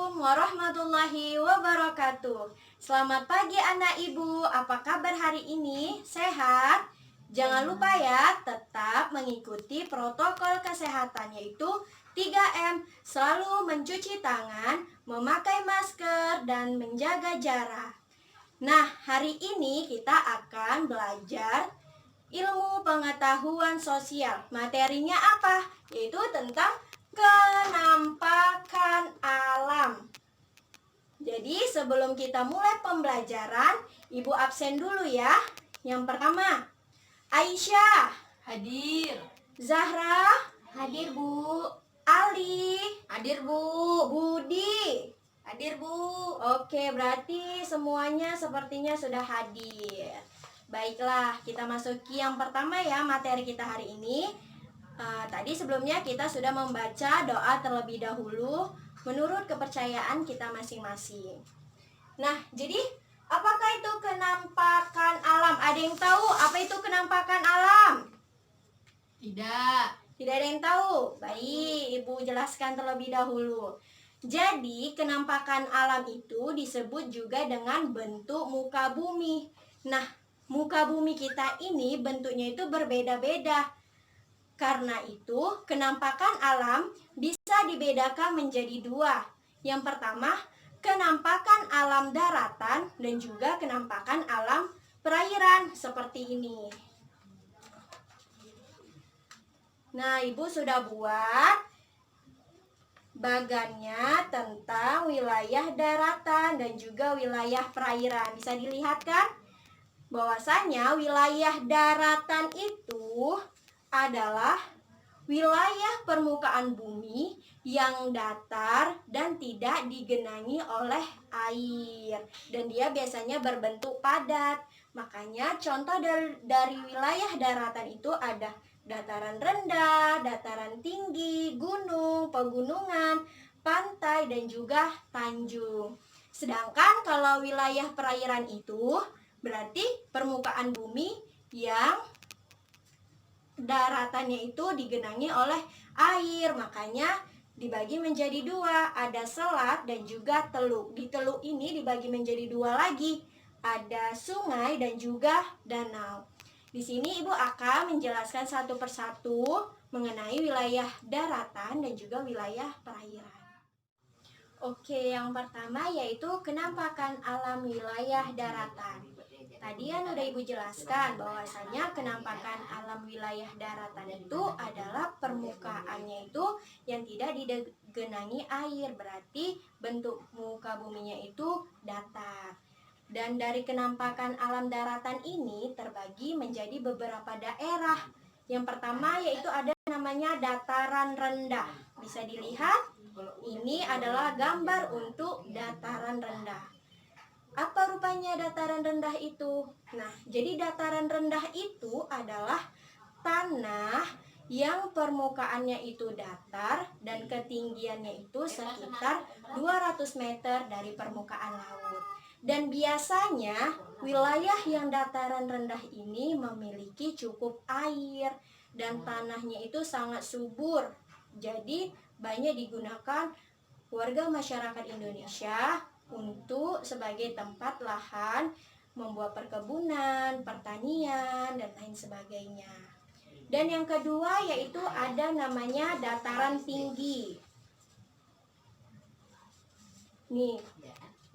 Assalamualaikum warahmatullahi wabarakatuh. Selamat pagi anak ibu, apa kabar hari ini? Sehat? Jangan lupa ya, tetap mengikuti protokol kesehatan yaitu 3M. Selalu mencuci tangan, memakai masker, dan menjaga jarak. Nah, hari ini kita akan belajar ilmu pengetahuan sosial. Materinya apa? Yaitu tentang kenampakan alam. Jadi sebelum kita mulai pembelajaran, Ibu absen dulu ya. Yang pertama, Aisyah. Hadir. Zahra. Hadir, Bu. Ali. Hadir, Bu. Budi. Hadir, Bu. Oke, berarti semuanya sepertinya sudah hadir. Baiklah, kita masuki yang pertama ya materi kita hari ini. Tadi sebelumnya kita sudah membaca doa terlebih dahulu menurut kepercayaan kita masing-masing. Nah, jadi apakah itu kenampakan alam? Ada yang tahu apa itu kenampakan alam? Tidak. Tidak ada yang tahu? Baik, Ibu jelaskan terlebih dahulu. Jadi, kenampakan alam itu disebut juga dengan bentuk muka bumi. Nah, muka bumi kita ini bentuknya itu berbeda-beda. Karena itu, kenampakan alam bisa dibedakan menjadi dua. Yang pertama, kenampakan alam daratan dan juga kenampakan alam perairan seperti ini. Nah, Ibu sudah buat bagannya tentang wilayah daratan dan juga wilayah perairan. Bisa dilihat kan? Bahwasanya wilayah daratan itu adalah wilayah permukaan bumi yang datar dan tidak digenangi oleh air, dan dia biasanya berbentuk padat. Makanya contoh dari wilayah daratan itu ada dataran rendah, dataran tinggi, gunung, pegunungan, pantai, dan juga tanjung. Sedangkan kalau wilayah perairan itu berarti permukaan bumi yang daratannya itu digenangi oleh air, makanya dibagi menjadi dua, ada selat dan juga teluk. Di teluk ini dibagi menjadi dua lagi, ada sungai dan juga danau. Di sini Ibu akan menjelaskan satu persatu mengenai wilayah daratan dan juga wilayah perairan. Oke, yang pertama yaitu kenampakan alam wilayah daratan. Tadi kan udah Ibu jelaskan bahwasanya kenampakan alam wilayah daratan itu adalah permukaannya itu yang tidak digenangi air, berarti bentuk muka buminya itu datar. Dan dari kenampakan alam daratan ini terbagi menjadi beberapa daerah. Yang pertama yaitu ada namanya dataran rendah. Bisa dilihat, ini adalah gambar untuk dataran rendah. Apa rupanya dataran rendah itu? Nah, jadi dataran rendah itu adalah tanah yang permukaannya itu datar dan ketinggiannya itu sekitar 200 meter dari permukaan laut. Dan biasanya wilayah yang dataran rendah ini memiliki cukup air dan tanahnya itu sangat subur. Jadi banyak digunakan warga masyarakat Indonesia untuk sebagai tempat lahan membuat perkebunan, pertanian, dan lain sebagainya. Dan yang kedua yaitu ada namanya dataran tinggi. Nih,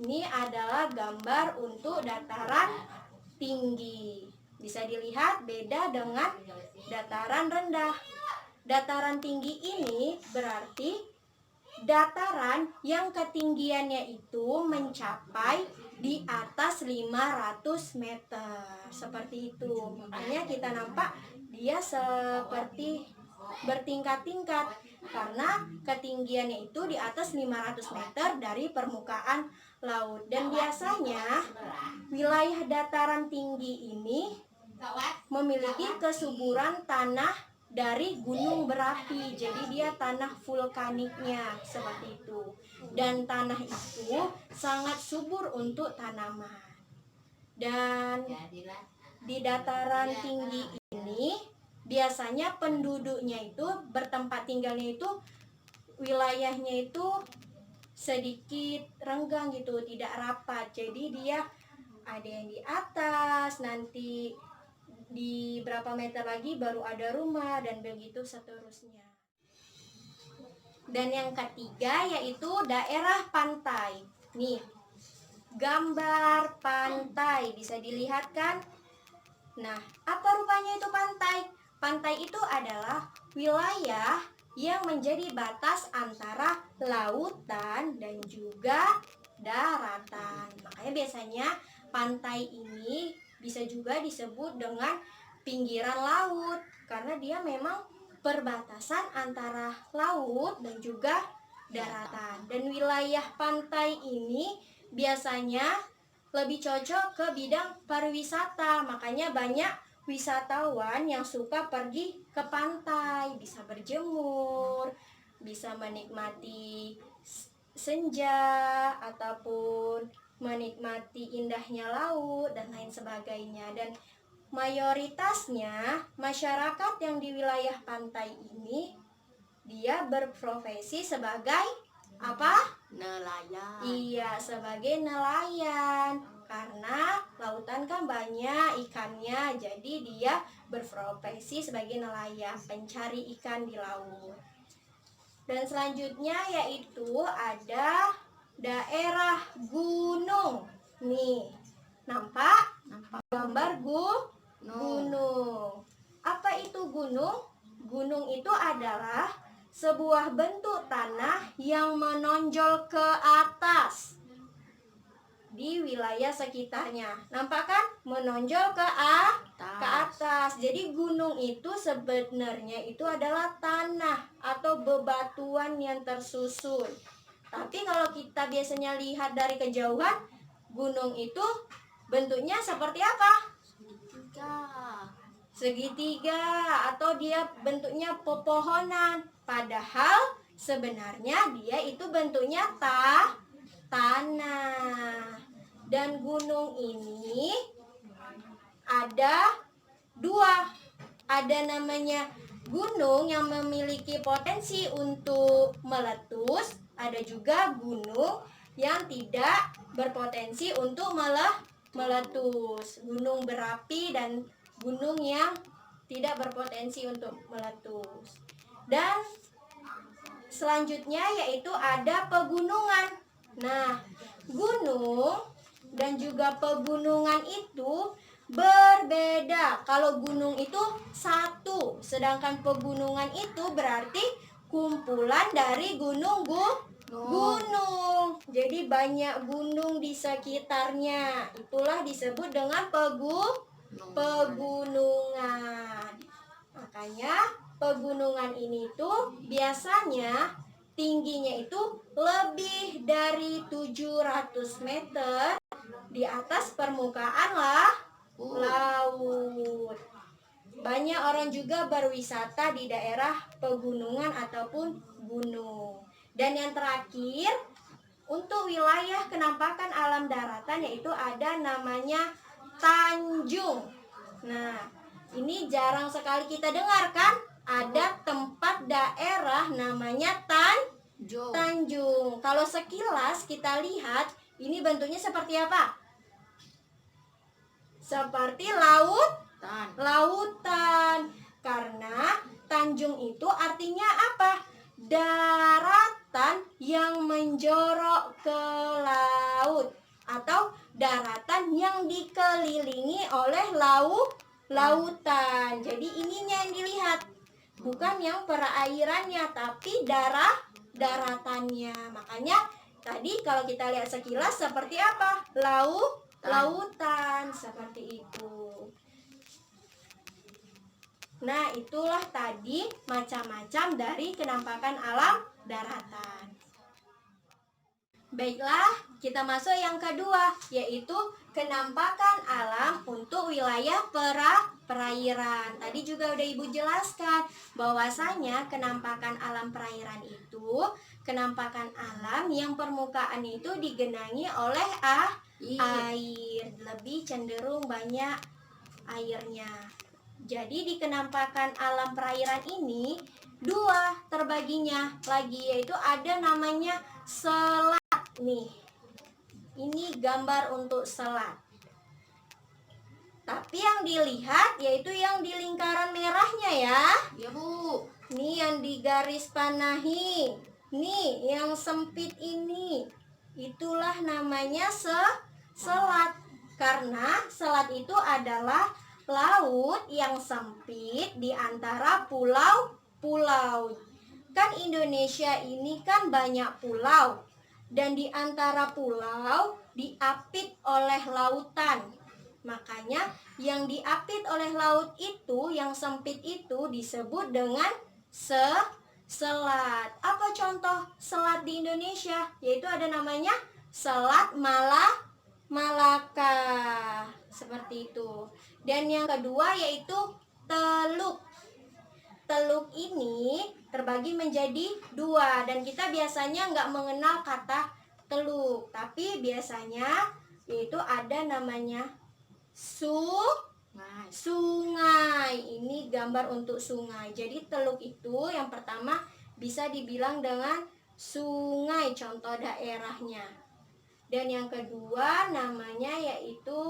ini adalah gambar untuk dataran tinggi. Bisa dilihat beda dengan dataran rendah. Dataran tinggi ini berarti dataran yang ketinggiannya itu mencapai di atas 500 meter. Seperti itu. Makanya kita nampak dia seperti bertingkat-tingkat karena ketinggiannya itu di atas 500 meter dari permukaan laut. Dan biasanya wilayah dataran tinggi ini memiliki kesuburan tanah dari gunung berapi, jadi dia tanah vulkaniknya seperti itu. Dan tanah itu sangat subur untuk tanaman. Dan di dataran tinggi ini biasanya penduduknya itu bertempat tinggalnya itu wilayahnya itu sedikit renggang gitu, tidak rapat. Jadi dia ada yang di atas, nanti di berapa meter lagi baru ada rumah, dan begitu seterusnya. Dan yang ketiga yaitu daerah pantai. Nih, gambar pantai bisa dilihat kan? Nah, apa rupanya itu pantai? Pantai itu adalah wilayah yang menjadi batas antara lautan dan juga daratan. Makanya biasanya pantai ini bisa juga disebut dengan pinggiran laut karena dia memang perbatasan antara laut dan juga daratan. Dan wilayah pantai ini biasanya lebih cocok ke bidang pariwisata. Makanya banyak wisatawan yang suka pergi ke pantai, bisa berjemur, bisa menikmati senja ataupun menikmati indahnya laut dan lain sebagainya. Dan mayoritasnya masyarakat yang di wilayah pantai ini dia berprofesi sebagai apa? Nelayan. Iya, sebagai nelayan. Karena lautan kan banyak ikannya, jadi dia berprofesi sebagai nelayan, pencari ikan di laut. Dan selanjutnya yaitu ada daerah gunung. Nih, nampak gambar gunung. Apa itu gunung? Gunung itu adalah sebuah bentuk tanah yang menonjol ke atas di wilayah sekitarnya. Nampak kan? Menonjol ke atas. Jadi gunung itu sebenarnya itu adalah tanah atau bebatuan yang tersusun. Tapi kalau kita biasanya lihat dari kejauhan, gunung itu bentuknya seperti apa? Segitiga atau dia bentuknya pepohonan. Padahal sebenarnya dia itu bentuknya tanah. Dan gunung ini ada dua. Ada namanya gunung yang memiliki potensi untuk meletus. Ada juga gunung yang tidak berpotensi untuk meletus. Gunung berapi dan gunung yang tidak berpotensi untuk meletus. Dan selanjutnya yaitu ada pegunungan. Nah, gunung dan juga pegunungan itu berbeda. Kalau gunung itu satu, sedangkan pegunungan itu berarti kumpulan dari gunung. Jadi banyak gunung di sekitarnya. Itulah disebut dengan pegunungan. Makanya pegunungan ini tuh biasanya tingginya itu lebih dari 700 meter di atas permukaan laut. Banyak orang juga berwisata di daerah pegunungan ataupun gunung. Dan yang terakhir, untuk wilayah kenampakan alam daratan yaitu ada namanya tanjung. Nah, ini jarang sekali kita dengar kan? Ada tempat daerah namanya tanjung. Kalau sekilas kita lihat, ini bentuknya seperti apa? Seperti lautan. Karena tanjung itu artinya apa? Daratan yang menjorok ke laut atau daratan yang dikelilingi oleh lautan. Jadi ininya yang dilihat, bukan yang perairannya, tapi daratannya. Makanya tadi kalau kita lihat sekilas seperti apa? Lautan seperti itu. Nah, itulah tadi macam-macam dari kenampakan alam daratan. Baiklah, kita masuk yang kedua, yaitu kenampakan alam untuk wilayah perairan. Tadi juga udah Ibu jelaskan bahwasanya kenampakan alam perairan itu kenampakan alam yang permukaan itu digenangi oleh air, lebih cenderung banyak airnya. Jadi di kenampakan alam perairan ini dua terbaginya lagi, yaitu ada namanya selat Nih, ini gambar untuk selat. Tapi yang dilihat yaitu yang di lingkaran merahnya ya. Ya, Bu. Nih yang digaris panahi. Nih yang sempit ini. Itulah namanya selat. Karena selat itu adalah laut yang sempit di antara pulau-pulau. Kan Indonesia ini kan banyak pulau, dan di antara pulau diapit oleh lautan. Makanya yang diapit oleh laut itu, yang sempit itu disebut dengan selat. Apa contoh selat di Indonesia? Yaitu ada namanya Selat Malaka. Seperti itu. Dan yang kedua yaitu teluk. Teluk ini terbagi menjadi dua, dan kita biasanya nggak mengenal kata teluk, tapi biasanya yaitu ada namanya sungai. Ini gambar untuk sungai. Jadi teluk itu yang pertama bisa dibilang dengan sungai, contoh daerahnya. Dan yang kedua namanya yaitu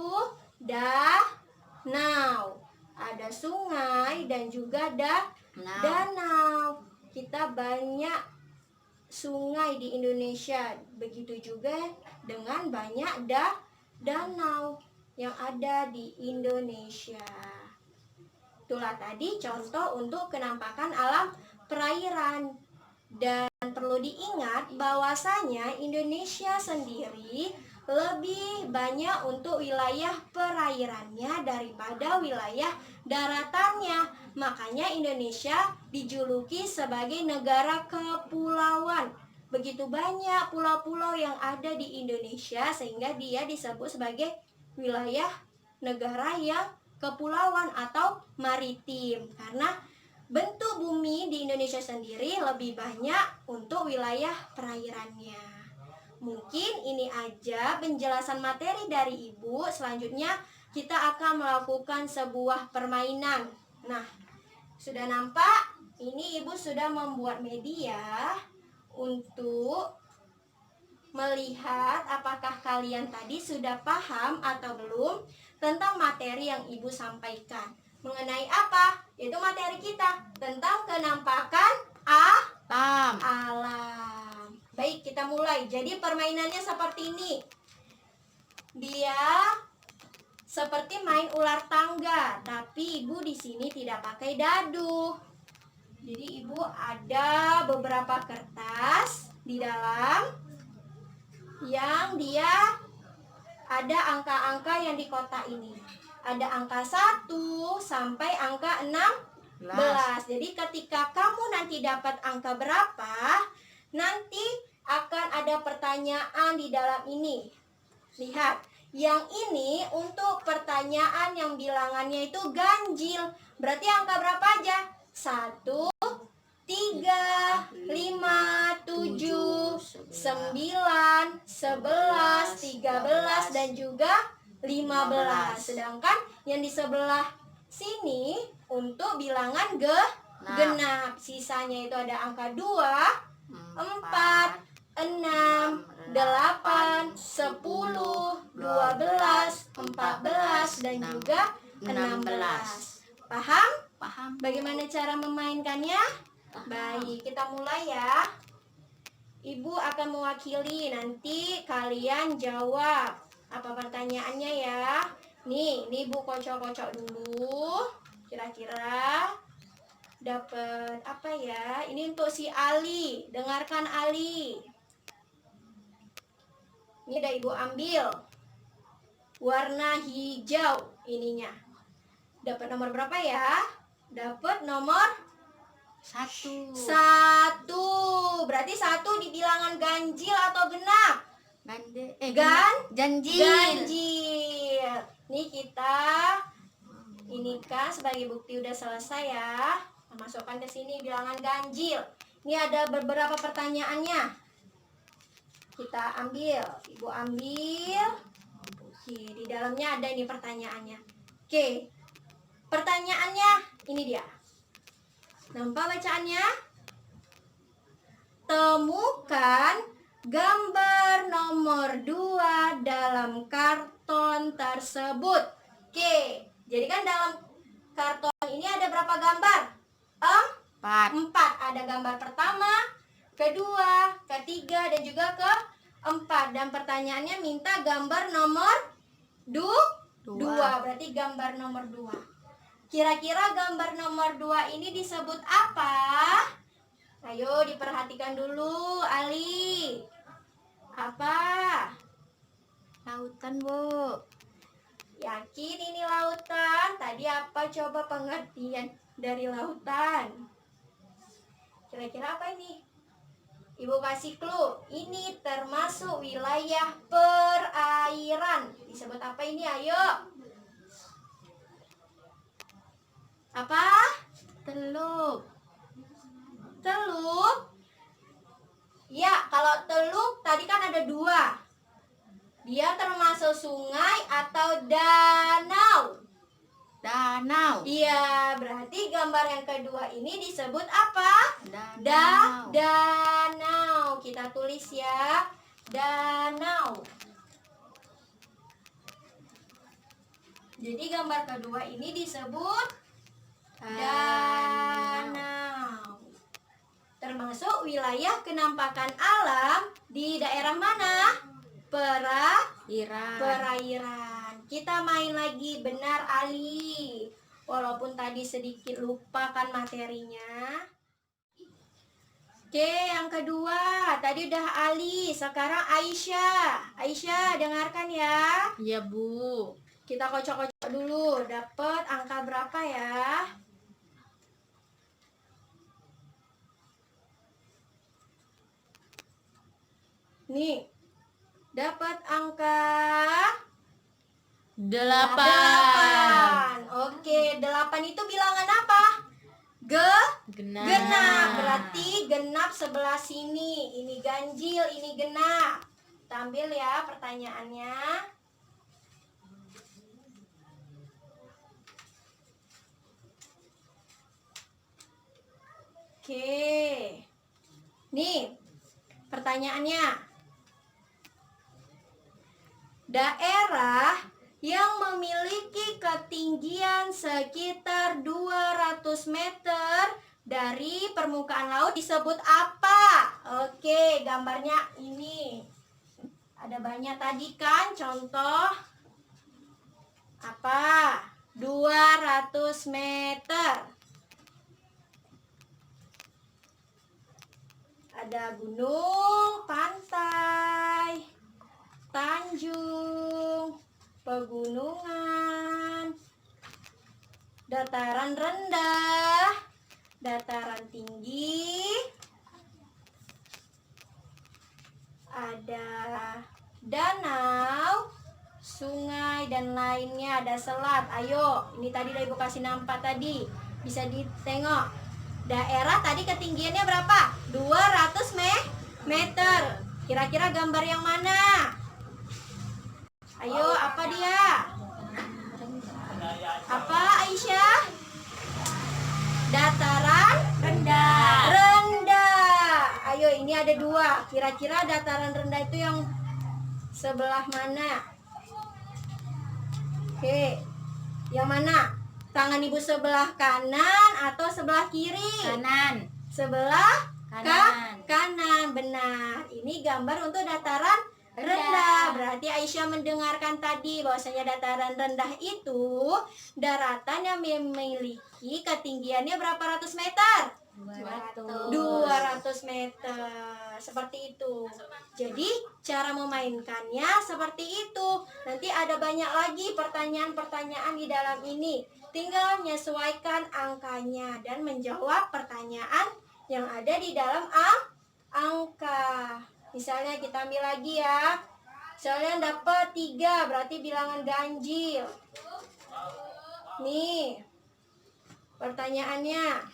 danau. Ada sungai dan juga danau. Kita banyak sungai di Indonesia. Begitu juga dengan banyak danau yang ada di Indonesia. Itulah tadi contoh untuk kenampakan alam perairan. Dan perlu diingat bahwasanya Indonesia sendiri lebih banyak untuk wilayah perairannya daripada wilayah daratannya. Makanya Indonesia dijuluki sebagai negara kepulauan. Begitu banyak pulau-pulau yang ada di Indonesia sehingga dia disebut sebagai wilayah negara yang kepulauan atau maritim. Karena bentuk bumi di Indonesia sendiri lebih banyak untuk wilayah perairannya. Mungkin ini aja penjelasan materi dari Ibu. Selanjutnya kita akan melakukan sebuah permainan. Nah, sudah nampak? Ini Ibu sudah membuat media untuk melihat apakah kalian tadi sudah paham atau belum tentang materi yang Ibu sampaikan. Mengenai apa? Itu materi kita tentang kenampakan alam. Baik, kita mulai. Jadi permainannya seperti ini. Dia seperti main ular tangga, tapi Ibu di sini tidak pakai dadu. Jadi Ibu ada beberapa kertas di dalam yang dia ada angka-angka yang di kotak ini. Ada angka 1 sampai angka 16. Jadi ketika kamu nanti dapat angka berapa, nanti akan ada pertanyaan di dalam ini. Lihat, yang ini untuk pertanyaan yang bilangannya itu ganjil. Berarti angka berapa aja? 1, 3, 5, 7, 9, 11, 13, dan juga 15. Sedangkan yang di sebelah sini untuk bilangan genap. Sisanya itu ada angka 2, 4, 6, 8, 10, 12, 14, dan juga 16. Paham? Paham. Bagaimana cara memainkannya? Baik, kita mulai ya. Ibu akan mewakili, nanti kalian jawab apa pertanyaannya ya. Nih, ini Ibu kocok-kocok dulu. Kira-kira dapat apa ya? Ini untuk si Ali. Dengarkan Ali. Ini udah Ibu ambil. Warna hijau ininya. Dapat nomor berapa ya? Dapat nomor 1. 1. Berarti 1 di bilangan ganjil atau genap? Ganjil. Ganjil. Nih kita ini kan sebagai bukti udah selesai ya. Masukkan ke sini bilangan ganjil. Ini ada beberapa pertanyaannya. Kita ambil, Ibu ambil. Oke, di dalamnya ada ini pertanyaannya. Oke. Pertanyaannya ini dia. Nampak bacaannya? Temukan gambar nomor 2 dalam karton tersebut. Oke, jadi kan dalam karton ini ada berapa gambar? 4. Ada gambar pertama, kedua, ketiga, dan juga keempat. Dan pertanyaannya minta gambar nomor 2. Berarti gambar nomor 2. Kira-kira gambar nomor 2 ini disebut apa? Ayo diperhatikan dulu, Ali. Apa? Lautan, Bu. Yakin ini lautan? Tadi apa coba pengertian dari lautan? Kira-kira apa ini? Ibu kasih clue. Ini termasuk wilayah perairan. Disebut apa ini? Ayo. Apa? Teluk. Teluk? Ya, kalau teluk tadi kan ada 2. Dia termasuk sungai atau danau? Danau. Iya, berarti gambar yang kedua ini disebut apa? Danau. Danau. Kita tulis ya. Danau. Jadi gambar kedua ini disebut danau. Termasuk wilayah kenampakan alam di daerah mana? Perairan. Kita main lagi, benar Ali. Walaupun tadi sedikit lupakan materinya. Oke, yang kedua. Tadi udah Ali, sekarang Aisyah. Aisyah, dengarkan ya. Iya, Bu. Kita kocok-kocok dulu. Dapat angka berapa ya? Nih. Dapat angka 8. 8. Oke, 8 itu bilangan apa? Genap. Genap. Berarti genap sebelah sini. Ini ganjil, ini genap. Kita ambil ya pertanyaannya. Oke. Nih, pertanyaannya. Daerah yang memiliki ketinggian sekitar 200 meter dari permukaan laut disebut apa? Oke, gambarnya ini. Ada banyak tadi kan contoh. Apa? 200 meter. Ada gunung, pantai, tanjung, pegunungan, dataran rendah, dataran tinggi, ada danau, sungai, dan lainnya, ada selat. Ayo, ini tadi udah Ibu kasih nampak tadi. Bisa ditengok. Daerah tadi ketinggiannya berapa? 200 meter. Kira-kira gambar yang mana? Ayo, apa dia? Apa, Aisyah? Dataran rendah. Ayo, ini ada 2. Kira-kira dataran rendah itu yang sebelah mana? Oke, yang mana? Tangan Ibu sebelah kanan atau sebelah kiri? Kanan. Sebelah Kanan. kanan, benar. Ini gambar untuk dataran rendah. Berarti Aisyah mendengarkan tadi bahwasanya dataran rendah itu daratan yang memiliki ketinggiannya berapa ratus meter? 200 meter. Seperti itu. Jadi cara memainkannya seperti itu. Nanti ada banyak lagi pertanyaan-pertanyaan di dalam ini. Tinggal menyesuaikan angkanya dan menjawab pertanyaan yang ada di dalam angka. Misalnya kita ambil lagi ya. Misalnya dapat 3, berarti bilangan ganjil. Nih. Pertanyaannya.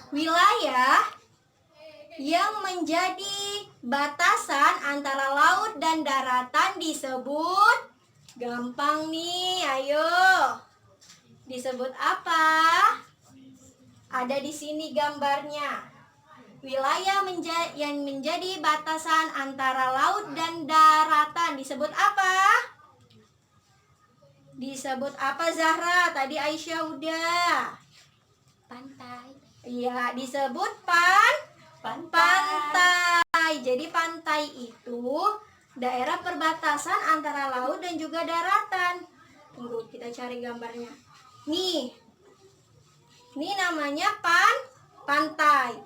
Wilayah yang menjadi batasan antara laut dan daratan disebut, gampang nih, ayo. Disebut apa? Ada di sini gambarnya. wilayah yang menjadi batasan antara laut dan daratan disebut apa? Disebut apa Zahra? Tadi Aisyah udah. Pantai. Iya, disebut pantai. Jadi pantai itu daerah perbatasan antara laut dan juga daratan. Tunggu, kita cari gambarnya. Nih. Ini namanya pantai.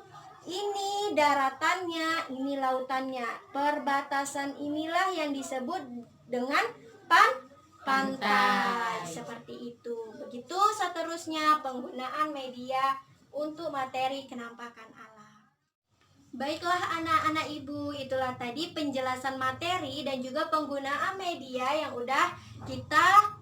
Ini daratannya, ini lautannya. Perbatasan inilah yang disebut dengan pantai. Seperti itu. Begitu seterusnya penggunaan media untuk materi kenampakan alam. Baiklah anak-anak ibu, itulah tadi penjelasan materi dan juga penggunaan media yang udah kita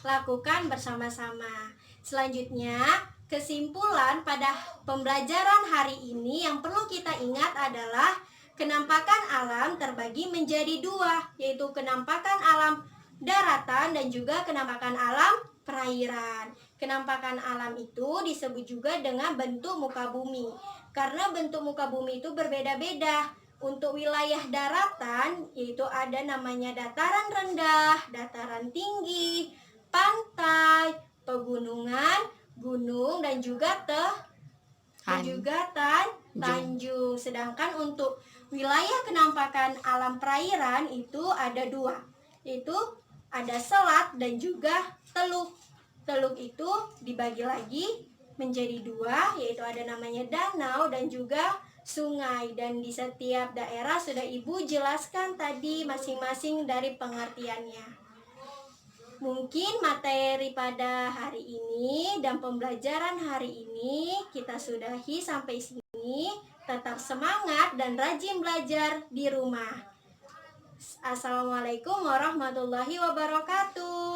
lakukan bersama-sama. Selanjutnya, kesimpulan pada pembelajaran hari ini yang perlu kita ingat adalah kenampakan alam terbagi menjadi dua, yaitu kenampakan alam daratan dan juga kenampakan alam perairan. Kenampakan alam itu disebut juga dengan bentuk muka bumi, karena bentuk muka bumi itu berbeda-beda. Untuk wilayah daratan, yaitu ada namanya dataran rendah, dataran tinggi, pantai, pegunungan, gunung, dan juga tanjung. Sedangkan untuk wilayah kenampakan alam perairan itu ada dua, yaitu ada selat dan juga teluk. Teluk itu dibagi lagi menjadi dua, yaitu ada namanya danau dan juga sungai. Dan di setiap daerah sudah Ibu jelaskan tadi masing-masing dari pengertiannya. Mungkin materi pada hari ini dan pembelajaran hari ini kita sudahi sampai sini. Tetap semangat dan rajin belajar di rumah. Assalamualaikum warahmatullahi wabarakatuh.